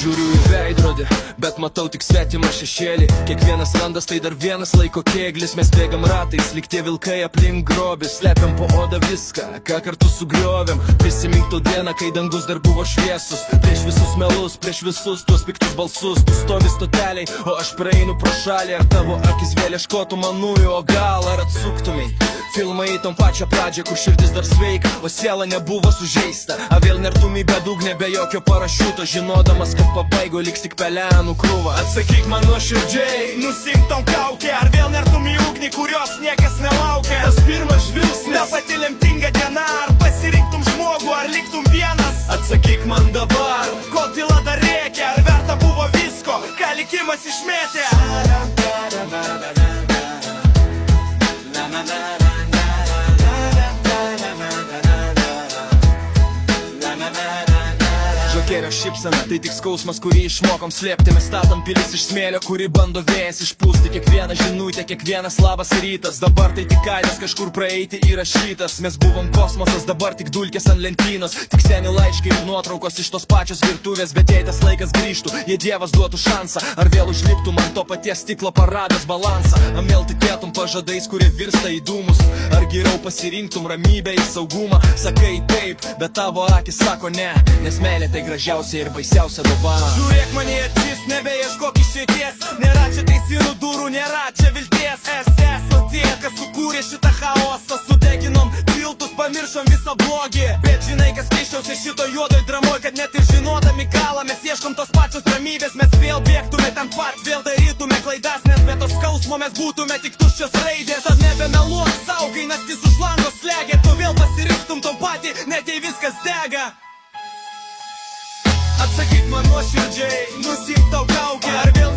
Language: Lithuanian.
Žiūriu į veidrodį, bet matau tik svetimą šešėlį. Kiekvienas randas tai dar vienas laiko kėglis. Mes bėgam ratais, lyg tie vilkai aplink grobį. Slepiam po odą viską, ką kartu sugriovėm. Prisimink tą dieną, kai dangus dar buvo šviesus. Prieš visus melus, prieš visus tuos piktus balsus. Tu stovi stoteliai, o aš praeinu pro šalį. Ar tavo akis vėl ieškotų manųjų, o gal ar atsuktumai filmą į tom pačią pradžią, kur širdis dar sveika, o siela nebuvo sužeista. A vėl nertum į bedugnę be jokio parašiuto, žinodamas, kad pabaigo liks tik pelenų krūva. Atsakyk man nuoširdžiai, nusink tom kaukę. Ar vėl nertum į ugnį, kurios niekas nelaukia? Tas pirmas žvilgsnis, ta pati lemtinga diena. Ar pasirinktum žmogų, ar liktum vienas? Atsakyk man dabar, kol tyla dar rėkia. Ar verta buvo visko, ką likimas išmėtė? Žokerio šypsena, tai tik skausmas, kurį išmokom slėpti. Mes statom pilis iš smėlio, kuri bando vėjas išpūsti. Kiekvieną žinutę, kiekvienas labas rytas. Dabar tai tik aidas kažkur praeiti įrašytas. Mes buvom kosmosas, dabar tik dulkės ant lentynos. Tik seni laiškai ir nuotraukos iš tos pačios virtuvės. Bet jei tas laikas grįžtų, jei Dievas duotų šansą, ar vėl užliptum ant to paties stiklo paradęs balansą? Am vėl tikėtum pažadais, kurie virsta į dūmus? Ar geriau pasirinktum ramybę į saugumą? Sakai taip, bet tavo akis sako ne, nes meilė tai gražiausia ir baisiausia dovana. Žiūrėk man į akis, nebeieškok išeities. Nėra čia teisynų durų, nėra čia vilties. O tie, kas sukūrė šitą chaosą, sudeginom tiltus, pamiršom visą blogį. Bet žinai, kas keisčiausia šito juodoj dramoj, kad net ir žinodami galą mes ieškom tos pačios ramybės. Mes vėl bėgtume ten pat, vėl darytume klaidas, nes be to skausmo mes būtume tik tuščios raidės. Tad nebemeluok sau, kai naktis už lango slegia. Tu vėl pasirinktum tom patį, net jei viskas dega. Atsakyk man nuoširdžiai, nusik tau kaukę. Ar vėl